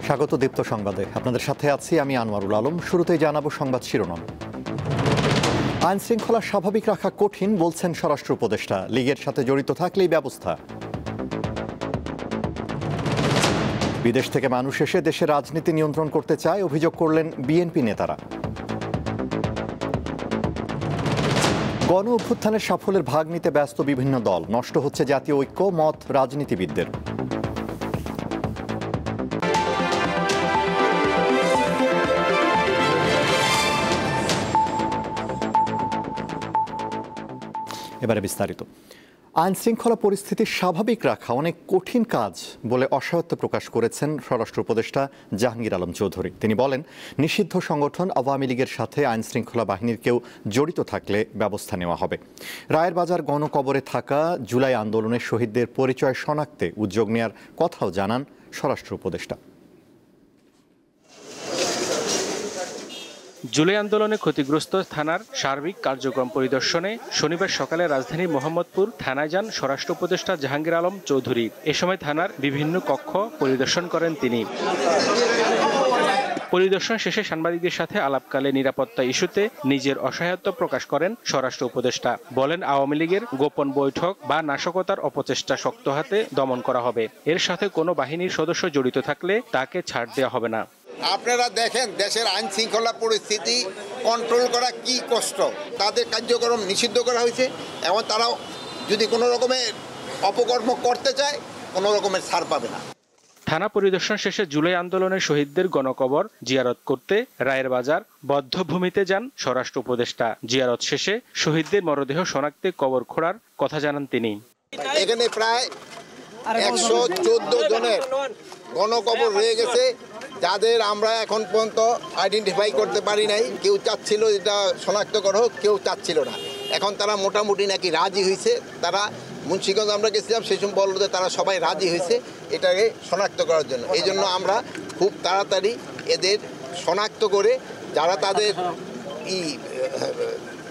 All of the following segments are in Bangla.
স্বাগত দীপ্ত সংবাদে। আপনাদের সাথে আছি আমি আনোয়ারুল আলম। শুরুতেই জানাবো সংবাদ শিরোনাম। আইন শৃঙ্খলা স্বাভাবিক রাখা কঠিন বলছেন স্বরাষ্ট্র উপদেষ্টা। লীগের সাথে জড়িত থাকলেই ব্যবস্থা। বিদেশ থেকে মানুষ এসে দেশের রাজনীতি নিয়ন্ত্রণ করতে চায়, অভিযোগ করলেন বিএনপি নেতারা। গণ অভ্যুত্থানের সাফল্যের ভাগ নিতে ব্যস্ত বিভিন্ন দল, নষ্ট হচ্ছে জাতীয় ঐক্য, মত রাজনীতিবিদদের। এবারে বিস্তারিত। আইন শৃঙ্খলা পরিস্থিতি স্বাভাবিক রাখা অনেক কঠিন কাজ বলে অসহায়ত্ব প্রকাশ করেছেন স্বরাষ্ট্র উপদেষ্টা জাহাঙ্গীর আলম চৌধুরী। তিনি বলেন, নিষিদ্ধ সংগঠন আওয়ামী লীগের সাথে আইন শৃঙ্খলা বাহিনীর কেউ জড়িত থাকলে ব্যবস্থা নেওয়া হবে। রায়ের বাজার গণকবরে থাকা জুলাই আন্দোলনের শহীদদের পরিচয় শনাক্তে উদ্যোগ নেওয়ার কথাও জানান স্বরাষ্ট্র উপদেষ্টা। জুলাই আন্দোলনে ক্ষতিগ্রস্ত থানার সার্বিক কার্যক্রম পরিদর্শনে শনিবার সকালে রাজধানীর মোহাম্মদপুর থানায় যান স্বরাষ্ট্র উপদেষ্টা জাহাঙ্গীর আলম চৌধুরী। এ সময় থানার বিভিন্ন কক্ষ পরিদর্শন করেন তিনি। পরিদর্শন শেষে সাংবাদিকদের সাথে আলাপকালে নিরাপত্তা ইস্যুতে নিজের অসহায়ত্ব প্রকাশ করেন স্বরাষ্ট্র উপদেষ্টা। বলেন, আওয়ামী লীগের গোপন বৈঠক বা নাশকতার অপচেষ্টা শক্ত হাতে দমন করা হবে। এর সাথে কোনো বাহিনীর সদস্য জড়িত থাকলে তাকে ছাড় দেওয়া হবে না। আপনারা দেখেন দেশের আইন শৃঙ্খলা পরিস্থিতি কন্ট্রোল করা কি কষ্ট। তাদের কার্যক্রম নিষিদ্ধ করা হয়েছে। এবং তারাও যদি কোনো রকমের অপকর্ম করতে চায় কোনো রকমের ছাড় পাবে না। থানা পরিদর্শন শেষে জুলাই আন্দোলনের শহীদদের গণকবর জিয়ারত করতে রায়ের বাজার বধ্যভূমিতে যান স্বরাষ্ট্র উপদেষ্টা। জিয়ারত শেষে শহীদদের মরদেহ শনাক্তে কবর খোঁড়ার কথা জানান তিনি। এখানে প্রায় 114 জনের গণকবর রয়ে গেছে, যাদের আমরা এখন পর্যন্ত আইডেন্টিফাই করতে পারি নাই। কেউ চাচ্ছিল এটা শনাক্ত করা হোক, কেউ চাচ্ছিল না। এখন তারা মোটামুটি নাকি রাজি হয়েছে। তারা মুন্সিগঞ্জ আমরা গেছিলাম, সেই সময় বলল যে তারা সবাই রাজি হয়েছে এটাকে শনাক্ত করার জন্য। এই জন্য আমরা খুব তাড়াতাড়ি এদের শনাক্ত করে যারা তাদের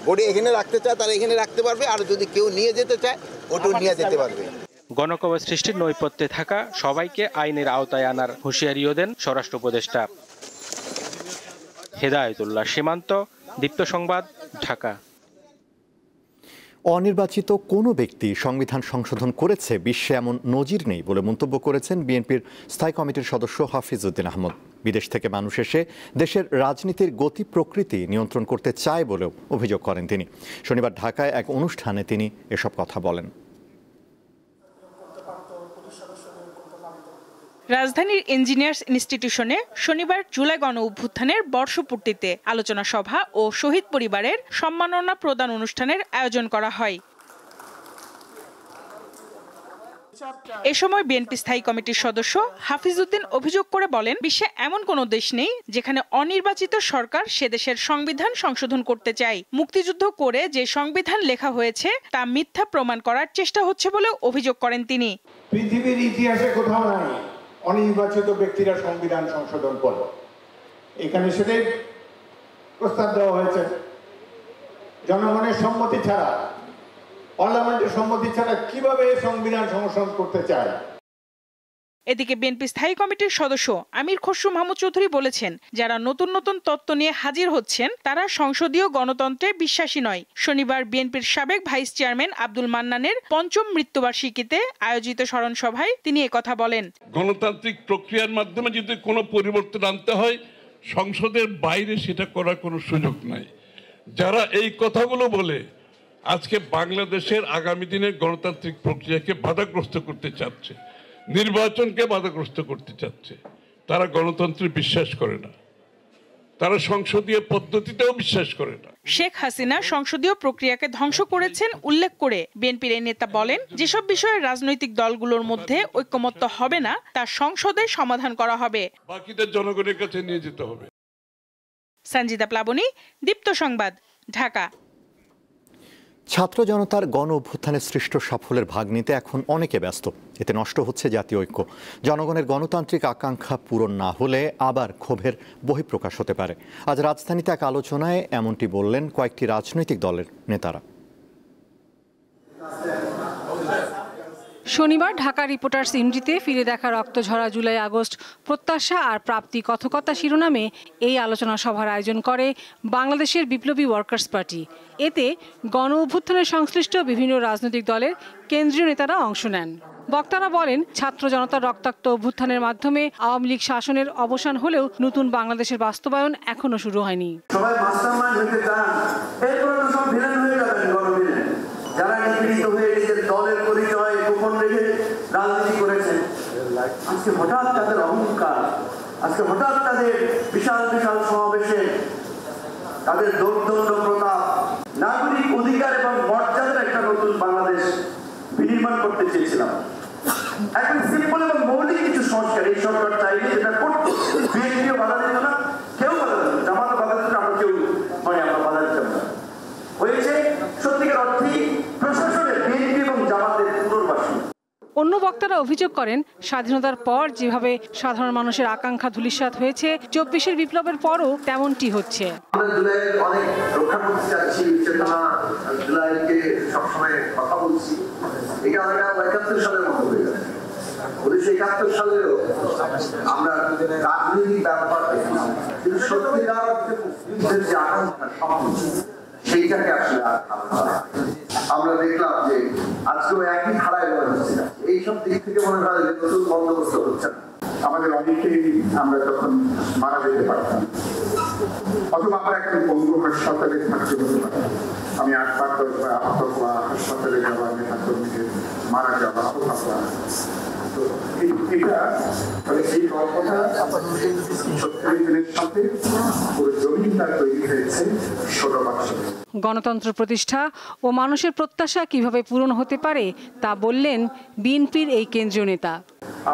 বডি এখানে রাখতে চায় তারা এখানে রাখতে পারবে, আর যদি কেউ নিয়ে যেতে চায় ওটাও নিয়ে যেতে পারবে। গণকবর সৃষ্টির নৈপথ্যে থাকা সবাইকে আইনের আওতায় আনার হুঁশিয়ারিও দেন স্বরাষ্ট্র উপদেষ্টা। হেদায়েতুল্লাহ সীমান্ত, দীপ্ত সংবাদ, ঢাকা। অনির্বাচিত কোনো ব্যক্তি সংবিধান সংশোধন করেছে বিশ্বে এমন নজির নেই বলে মন্তব্য করেছেন বিএনপির স্থায়ী কমিটির সদস্য হাফিজ উদ্দিন আহমদ। বিদেশ থেকে মানুষ এসে দেশের রাজনীতির গতি প্রকৃতি নিয়ন্ত্রণ করতে চায় বলেও অভিযোগ করেন তিনি। শনিবার ঢাকায় এক অনুষ্ঠানে তিনি এসব কথা বলেন। রাজধানীর ইঞ্জিনিয়ার্স ইনস্টিটিউশনে শনিবার জুলাই গণ অভ্যুত্থানের বর্ষপূর্তিতে আলোচনা সভা ও শহীদ পরিবারের সম্মাননা প্রদান অনুষ্ঠানের আয়োজন করা হয়। এ সময় বিএনপি স্থায়ী কমিটির সদস্য হাফিজ উদ্দিন অভিযোগ করে বলেন, বিশ্বে এমন কোনো দেশ নেই যেখানে অনির্বাচিত সরকার সে দেশের সংবিধান সংশোধন করতে চায়। মুক্তিযুদ্ধ করে যে সংবিধান লেখা হয়েছে তা মিথ্যা প্রমাণ করার চেষ্টা হচ্ছে বলে অভিযোগ করেন তিনি। পৃথিবীর ইতিহাসে কোথাও নাই অনির্বাচিত ব্যক্তিরা সংবিধান সংশোধন করে। এখানে সেটাই প্রস্তাব দেওয়া হয়েছে। জনগণের সম্মতি ছাড়া, পার্লামেন্টের সম্মতি ছাড়া কিভাবে সংবিধান সংশোধন করতে চায়। এদিকে বিএনপি স্থায়ী কমিটির সদস্য আমির খসরু মাহমুদ চৌধুরী বলেছেন, যারা নতুন নতুন তত্ত্ব নিয়ে হাজির হচ্ছেন তারা সংসদীয় গণতন্ত্রে বিশ্বাসী নয়। শনিবার বিএনপির সাবেক ভাইস চেয়ারম্যান আব্দুল মান্নানের ৫ম মৃত্যুবার্ষিকীতে আয়োজিত স্মরণ সভায় তিনি একথা বলেন। গণতান্ত্রিক প্রক্রিয়ার মাধ্যমে যদি কোনো পরিবর্তন আনতে হয়, সংসদের বাইরে সেটা করার কোনো সুযোগ নাই। যারা এই কথাগুলো বলে আজকে বাংলাদেশের আগামী দিনের গণতান্ত্রিক প্রক্রিয়াকে বাধাগ্রস্ত করতে চাচ্ছে, নির্বাচনকে বাধাগ্রস্ত করতে চাচ্ছে, তারা গণতন্ত্রে বিশ্বাস করে না, তারা সংসদীয় পদ্ধতিতেও বিশ্বাস করে না। শেখ হাসিনা সংসদীয় প্রক্রিয়াকে ধ্বংস করেছেন উল্লেখ করে বিএনপির এই নেতা বলেন, যেসব বিষয়ে রাজনৈতিক দলগুলোর মধ্যে ঐকমত্য হবে না তা সংসদে সমাধান করা হবে, বাকিদের জনগণের কাছে নিয়ে যেতে হবে। সঞ্জিদা প্লাবনী, দীপ্ত সংবাদ, ঢাকা। ছাত্র জনতার গণ অভ্যুত্থানের সৃষ্ট সাফল্যের ভাগ নিতে এখন অনেকে ব্যস্ত। এতে নষ্ট হচ্ছে জাতীয় ঐক্য। জনগণের গণতান্ত্রিক আকাঙ্ক্ষা পূরণ না হলে আবার ক্ষোভের বহিঃপ্রকাশ হতে পারে। আজ রাজধানীতে এক আলোচনায় এমনটি বললেন কয়েকটি রাজনৈতিক দলের নেতারা। শনিবার ঢাকা রিপোর্টার্স ইউনিটিতে ফিরে দেখা রক্তঝরা জুলাই আগস্ট প্রত্যাশা আর প্রাপ্তি কথকতা শিরোনামে এই আলোচনা সভার আয়োজন করে বাংলাদেশের বিপ্লবী ওয়ার্কার্স পার্টি। এতে গণ অভ্যুত্থানের সংশ্লিষ্ট বিভিন্ন রাজনৈতিক দলের কেন্দ্রীয় নেতারা অংশ নেন। বক্তারা বলেন, ছাত্র জনতার রক্তাক্ত অভ্যুত্থানের মাধ্যমে আওয়ামী লীগ শাসনের অবসান হলেও নতুন বাংলাদেশের বাস্তবায়ন এখনো শুরু হয়নি। সবাই মাস্টারমাইন্ড হতে চান, এরপরে তো সব ভিলেন হয়ে যাবেন গণভিলেন। যারা নিপীড়িত হয়ে নিজের দলের পরিচয় গোপন রেখে রাজনীতি করেছেন, আজকে হঠাৎ তাদের অহংকার, আজকে হঠাৎ তাদের বিশাল বিশাল সমাবেশে তাদের দৌর্দণ্ড প্রতাপ, নাগরিক অধিকার এবং মর্যাদার একটা নতুন বাংলাদেশ বিনির্মাণ করতে চেয়েছিলাম। এখন সিম্পল এবং মৌলিক কিছু সংস্কার এই সরকার চাইলে যেটা করতো, বিএনপিও বাধা দিত না, কেউ বাধা দিত না, জামাতও বাধা দিত না, আমরা কেউ আমরা বাধা দিতাম না। হয়েছে সত্যিকার অর্থেই প্রশাসনের বিএনপি এবং জামাতের পুনর্বাসন। অন্য বক্তারা অভিযোগ করেন, স্বাধীনতার পর যেভাবে সাধারণ মানুষের আকাঙ্ক্ষা ধূলিসাৎ হয়েছে, ২৪-এর বিপ্লবের পরও তেমনটি হচ্ছে। আমরা জুলাইয়ের অনেক রক্ষা করতে চাচ্ছি, চেতনা জুলাইকে সবসময় কথা বলছি। এটা অনেকটা ৭১ সালের মতো হয়ে যাচ্ছে। ১৯৭১ সালেরও আমরা রাজনৈতিক ব্যাপার দেখেছি, কিন্তু সত্যিকার যুদ্ধের যে আকাঙ্ক্ষা স্বপ্ন, সেইটাকে আসলে আমরা দেখলাম যে আজকেও একই ধারায় মনে হচ্ছে না। এইসব দিক থেকে মনে হয় যে নতুন বন্দোবস্ত হচ্ছে না। আমাদের অনেকেই আমরা তখন মারা যেতে পারতাম, অথবা আমরা এখন বন্ধু হাসপাতালে থাকতে হতে পারতাম। আমি ৮-১০ বার আহত হওয়া, হাসপাতালে যাওয়া, নেতা কর্মীদের মারা যাওয়া, হওয়া। তো এটা এই গল্পটা ৭০ দিনের সাথে পুরো জমিনটা তৈরি হয়েছে ১৬ গণতন্ত্র প্রতিষ্ঠা ও মানুষের প্রত্যাশা কিভাবে পূরণ হতে পারে তা বললেন বিএনপির এই কেন্দ্রীয় নেতা।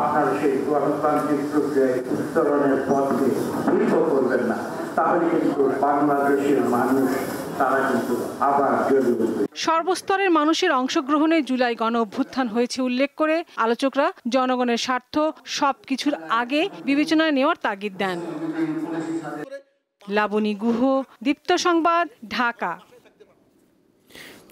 আপনার সেই গণতান্ত্রিক প্রক্রিয়ায় উত্তরণের পথে বিলম্ব করবেন না, তাহলে কিন্তু বাংলাদেশের মানুষ তারা কিন্তু আবার জেগে উঠবে। সর্বস্তরের মানুষের অংশগ্রহণে জুলাই গণ অভ্যুত্থান হয়েছে উল্লেখ করে আলোচকরা জনগণের স্বার্থ সবকিছুর আগে বিবেচনায় নেওয়ার তাগিদ দেন। লাবণী গুহ, দীপ্ত সংবাদ, ঢাকা।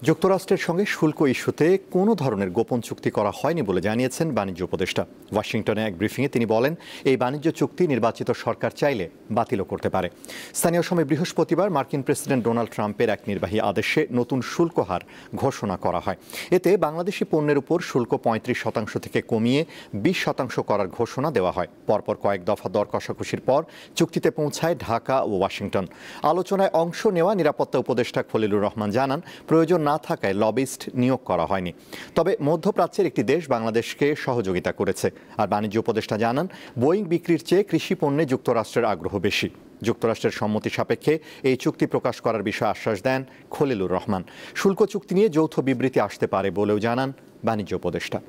যুক্তরাষ্ট্রের সঙ্গে শুল্ক ইস্যুতে কোনো ধরনের গোপন চুক্তি করা হয়নি বলে জানিয়েছেন বাণিজ্য উপদেষ্টা। ওয়াশিংটনে এক ব্রিফিংয়ে তিনি বলেন, এই বাণিজ্য চুক্তি নির্বাচিত সরকার চাইলে বাতিলও করতে পারে। স্থানীয় সময় বৃহস্পতিবার মার্কিন প্রেসিডেন্ট ডোনাল্ড ট্রাম্পের এক নির্বাহী আদেশে নতুন শুল্ক হার ঘোষণা করা হয়। এতে বাংলাদেশি পণ্যের উপর শুল্ক ৩৫% থেকে কমিয়ে ২০% করার ঘোষণা দেওয়া হয়। পরপর কয়েক দফা দর কষাকষির পর চুক্তিতে পৌঁছায় ঢাকা ও ওয়াশিংটন। আলোচনায় অংশ নেওয়া নিরাপত্তা উপদেষ্টা খলিলুর রহমান জানান, প্রয়োজন না থাকায় লবিস্ট নিয়োগ করা হয়নি। তবে মধ্যপ্রাচ্যের একটি দেশ বাংলাদেশকে সহযোগিতা করেছে। আর বাণিজ্য উপদেষ্টা জানান, বোয়িং বিক্রির চেয়ে কৃষি পণ্যে যুক্তরাষ্ট্রের আগ্রহ বেশি। যুক্তরাষ্ট্রের সম্মতি সাপেক্ষে এই চুক্তি প্রকাশ করার বিষয়ে আশ্বাস দেন খলিলুর রহমান। শুল্ক চুক্তি নিয়ে যৌথ বিবৃতি আসতে পারে বলেও জানান বাণিজ্য উপদেষ্টা।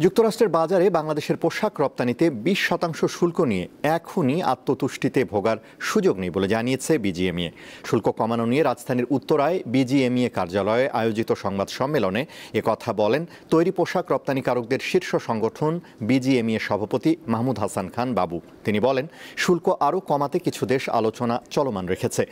যুক্তরাষ্ট্রের বাজারে বাংলাদেশের পোশাক রপ্তানিতে ২০% শুল্ক নিয়ে এখনই আত্মতুষ্টিতে ভোগার সুযোগ নেই বলে জানিয়েছে বিজিএমইএ। শুল্ক কমানো নিয়ে রাজধানীর উত্তরায় বিজিএমইএ কার্যালয়ে আয়োজিত সংবাদ সম্মেলনে একথা বলেন তৈরি পোশাক রপ্তানিকারকদের শীর্ষ সংগঠন বিজিএমইএ সভাপতি মাহমুদ হাসান খান বাবু। তিনি বলেন, শুল্ক আরও কমাতে কিছু দেশ আলোচনা চলমান রেখেছে।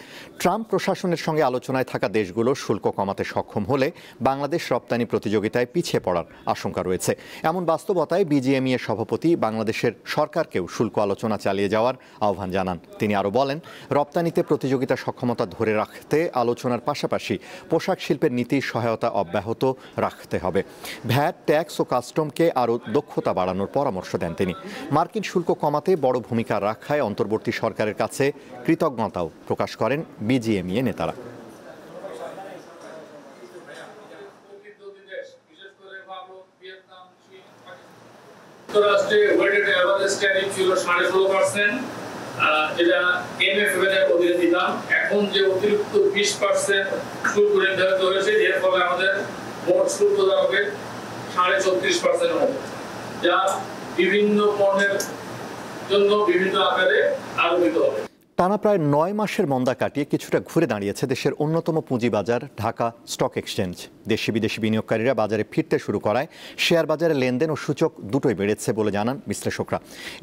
ট্রাম্প প্রশাসনের সঙ্গে আলোচনায় থাকা দেশগুলো শুল্ক কমাতে সক্ষম হলে বাংলাদেশ রপ্তানি প্রতিযোগিতায় পিছিয়ে পড়ার আশঙ্কা রয়েছে। এমন বাস্তবতায় বিজিএমইএ সভাপতি বাংলাদেশের সরকারকেও শুল্ক আলোচনা চালিয়ে যাওয়ার আহ্বান জানান। তিনি আরও বলেন, রপ্তানিতে প্রতিযোগিতা সক্ষমতা ধরে রাখতে আলোচনার পাশাপাশি পোশাক শিল্পের নীতির সহায়তা অব্যাহত রাখতে হবে। ভ্যাট, ট্যাক্স ও কাস্টমকে আরও দক্ষতা বাড়ানোর পরামর্শ দেন তিনি। মার্কিন শুল্ক কমাতে বড় ভূমিকা রাখায় অন্তর্বর্তী সরকারের কাছে কৃতজ্ঞতাও প্রকাশ করেন বিজিএমইএ নেতারা। যুক্তরাষ্ট্রে ওয়েটেড এভারেজ ট্যারিফ ছিল 16.5%, যেটা এমএফএ এর অধীনে দিতাম। এখন যে অতিরিক্ত 20% শুল্ক নির্ধারিত হয়েছে, এর ফলে আমাদের মোট শুল্ক দাঁড়াবে 34.5% হবে, যা বিভিন্ন পণ্যের জন্য বিভিন্ন আকারে আরোপিত হবে। টানা প্রায় ৯ মাসের মন্দা কাটিয়ে কিছুটা ঘুরে দাঁড়িয়েছে দেশের অন্যতম পুঁজিবাজার ঢাকা স্টক এক্সচেঞ্জ। দেশি বিদেশি বিনিয়োগকারীরা বাজারে ফিরতে শুরু করায় শেয়ার বাজারে লেনদেন ও সূচক দুটোই বেড়েছে বলে জানান বিশ্লেষকরা।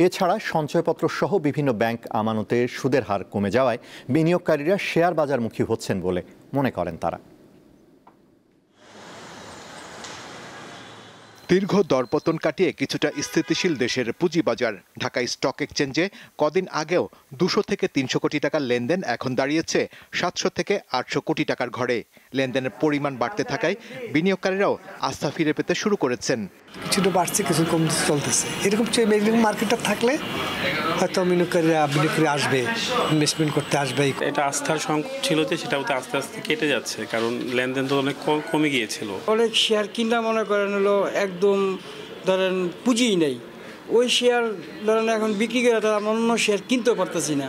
এছাড়া সঞ্চয়পত্র সহ বিভিন্ন ব্যাংক আমানতের সুদের হার কমে যাওয়ায় বিনিয়োগকারীরা শেয়ার বাজারমুখী হচ্ছেন বলে মনে করেন তারা। দীর্ঘ দরপতন কাটিয়ে কিছুটা স্থিতিশীল দেশের পুঁজিবাজার। ঢাকা স্টক এক্সচেঞ্জে কদিন আগেও 200 থেকে 300 কোটি টাকার লেনদেন এখন দাঁড়িয়েছে 700 থেকে 800 কোটি টাকার ঘরে। লেনদেনের পরিমাণ বাড়তে থাকায় বিনিয়োগকারীরাও আস্থা ফিরে পেতে শুরু করেছেন। কিছুটা বাড়ছে, কিছু কম চলতেছে। এরকম মার্কেটটা থাকলে হয়তো বিনিয়োগকারী আসবে, ইনভেস্টমেন্ট করতে আসবে। এটা আস্থার সংকট ছিল, সেটাও তো আস্তে আস্তে কেটে যাচ্ছে, কারণ লেনদেন তো অনেক কমে গিয়েছিল। অনেক শেয়ার কিনা মনে করেন হলো একদম ধরেন পুঁজিই নেই, ওই শেয়ার ধরেন এখন বিক্রি করে তারা অন্য শেয়ার কিনতেও পারতেছি না,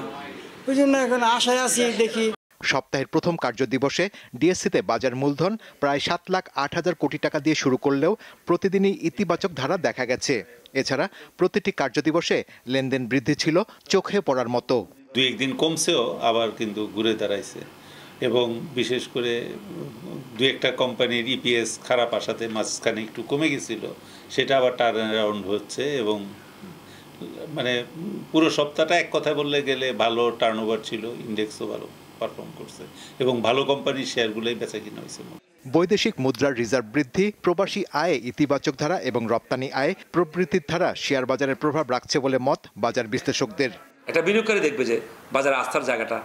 ওই জন্য এখন আশায় আছি দেখি। সপ্তাহের প্রথম কার্যদিবসে ডিএসসিতে বাজার মূলধন প্রায় 7,08,000 কোটি টাকা দিয়ে শুরু করলেও প্রতিদিনই ইতিবাচক ধারা দেখা গেছে। এছাড়া প্রতিটি কার্যদিবসে লেনদেন বৃদ্ধি ছিল চোখে পড়ার মতো। দুই একদিন কমছেও, আবার কিন্তু ঘুরে দাঁড়াইছে, এবং বিশেষ করে দু একটা কোম্পানির ইপিএস খারাপ আসাতে মাঝখানে একটু কমে গেছিল, সেটা আবার টার্ন অ্যারাউন্ড হচ্ছে, এবং মানে পুরো সপ্তাহটা এক কথা বললে গেলে ভালো টার্নওভার ছিল, ইন্ডেক্সও ভালো পারফর্ম করছে, এবং ভালো কোম্পানির শেয়ারগুলোই বেচা কিনা হয়েছে। বৈদেশিক মুদ্রার রিজার্ভ বৃদ্ধি, প্রবাসী আয়ে ইতিবাচক ধারা এবং রপ্তানি আয়ে প্রবৃদ্ধির ধারা শেয়ার বাজারের প্রভাব রাখছে বলে মত বাজার বিশ্লেষকদের। একটা বিনিয়োগকারী দেখবে যে বাজারে আস্থার জায়গাটা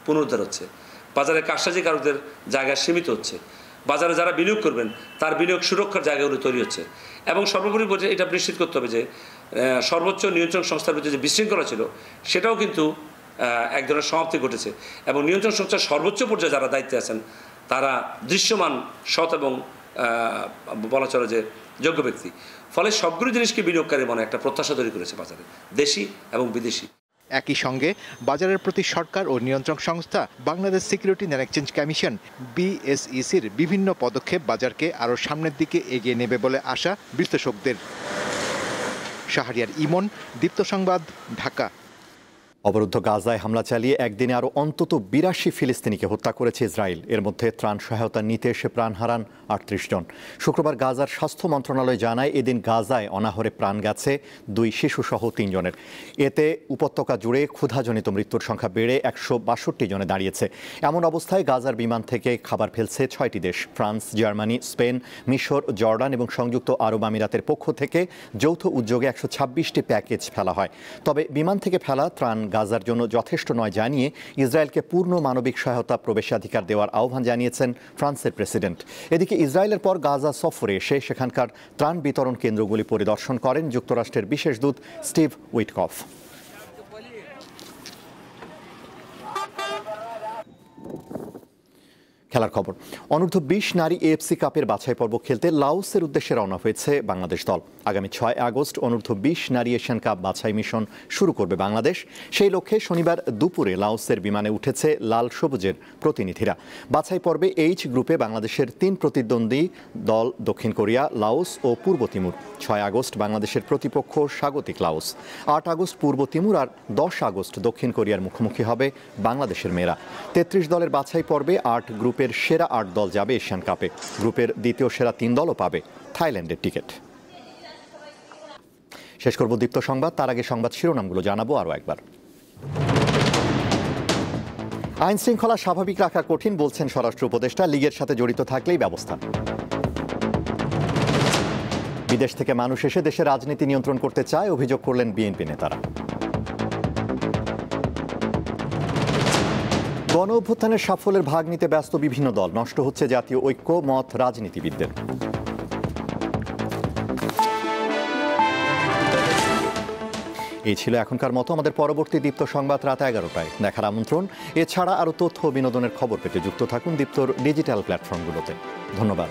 পুনরুদ্ধার হচ্ছে, বাজারের কারসাজিকারকদের জায়গা সীমিত হচ্ছে, বাজারে যারা বিনিয়োগ করবেন তার বিনিয়োগ সুরক্ষার জায়গাগুলো তৈরি হচ্ছে, এবং সর্বোপরি এটা নিশ্চিত করতে হবে যে সর্বোচ্চ নিয়ন্ত্রণ সংস্থার ভিতরে যে বিশৃঙ্খলা ছিল সেটাও কিন্তু এক ধরনের সমাপ্তি ঘটেছে, এবং নিয়ন্ত্রণ সংস্থার সর্বোচ্চ পর্যায়ে যারা দায়িত্বে আছেন তারা দৃশ্যমান, সৎ এবং বলা চলে যে যোগ্য ব্যক্তি। ফলে সবগুলো জিনিসকে বিনিয়োগকারী মনে একটা প্রত্যাশা তৈরি করেছে বাজারে, দেশি এবং বিদেশি। একই সঙ্গে বাজারের প্রতি সরকার ও নিয়ন্ত্রক সংস্থা Bangladesh security and exchange commission BSECর বিভিন্ন পদক্ষেপ বাজারকে আরও সামনের দিকে এগিয়ে নেবে বলে আশা বিশ্লেষকদের। শাহরিয়ার ইমন, দীপ্ত সংবাদ, ঢাকা। অবরুদ্ধ গাজায় হামলা চালিয়ে একদিনে আরও অন্তত 82 ফিলিস্তিনিকে হত্যা করেছে ইসরায়েল। এর মধ্যে ত্রাণ সহায়তা নিতে এসে প্রাণ হারান 38 জন। শুক্রবার গাজার স্বাস্থ্য মন্ত্রণালয় জানায় এদিন গাজায় অনাহারে প্রাণ গেছে 2 শিশুসহ 3 জনের। এতে উপত্যকা জুড়ে ক্ষুধাজনিত মৃত্যুর সংখ্যা বেড়ে 162 জনে দাঁড়িয়েছে। এমন অবস্থায় গাজার বিমান থেকে খাবার ফেলছে 6টি দেশ। ফ্রান্স, জার্মানি, স্পেন, মিশর, জর্ডান এবং সংযুক্ত আরব আমিরাতের পক্ষ থেকে যৌথ উদ্যোগে 126টি প্যাকেজ ফেলা হয়। তবে বিমান থেকে ফেলা ত্রাণ গাজার জন্য যথেষ্ট নয় জানিয়ে ইসরায়েলকে পূর্ণ মানবিক সহায়তা প্রবেশাধিকার দেওয়ার আহ্বান জানিয়েছেন ফ্রান্সের প্রেসিডেন্ট। এদিকে ইসরায়েলের পর গাজা সফরে এসে সেখানকার ত্রাণ বিতরণ কেন্দ্রগুলি পরিদর্শন করেন যুক্তরাষ্ট্রের বিশেষ দূত স্টিভ উইটকফ। খেলার খবর। অনূর্ধ্ব 20 নারী AFC কাপের বাছাই পর্ব খেলতে লাওসের উদ্দেশ্যে রওনা হয়েছে বাংলাদেশ দল। আগামী 6 আগস্ট অনূর্ধ্ব 20 নারী এশিয়ান কাপ বাছাই মিশন শুরু করবে বাংলাদেশ। সেই লক্ষ্যে শনিবার দুপুরে লাওসের বিমানে উঠেছে লাল সবুজের প্রতিনিধিরা। বাছাই পর্বে H গ্রুপে বাংলাদেশের 3 প্রতিদ্বন্দ্বী দল দক্ষিণ কোরিয়া, লাওস ও পূর্ব তিমুর। 6 আগস্ট বাংলাদেশের প্রতিপক্ষ স্বাগতিক লাওস। 8 আগস্ট পূর্ব তিমুর আর 10 আগস্ট দক্ষিণ কোরিয়ার মুখোমুখি হবে বাংলাদেশের মেয়েরা। 33 দলের বাছাই পর্বে 8 গ্রুপের সেরা 8 দল যাবে এশিয়ান কাপে। গ্রুপের দ্বিতীয় সেরা 3 দলও পাবে থাইল্যান্ডের টিকিট। শেষ করব দীপ্ত সংবাদ, তার আগে সংবাদ শিরোনামগুলো জানাবো আরও একবার। আইন শৃঙ্খলা স্বাভাবিক রাখা কঠিন বলছেন স্বরাষ্ট্র উপদেষ্টা। লীগের সাথে জড়িত থাকলেই ব্যবস্থা। বিদেশ থেকে মানুষ এসে দেশের রাজনীতি নিয়ন্ত্রণ করতে চায়, অভিযোগ করলেন বিএনপি নেতারা। গণ অভ্যুত্থানের সাফল্যের ভাগ নিতে ব্যস্ত বিভিন্ন দল, নষ্ট হচ্ছে জাতীয় ঐক্য, মত রাজনীতিবিদদের। এই ছিল এখনকার মতো। আমাদের পরবর্তী দীপ্ত সংবাদ রাত 11টায় দেখার আমন্ত্রণ। এছাড়া আরও তথ্য বিনোদনের খবর পেতে যুক্ত থাকুন দীপ্তর ডিজিটাল প্ল্যাটফর্মগুলোতে। ধন্যবাদ।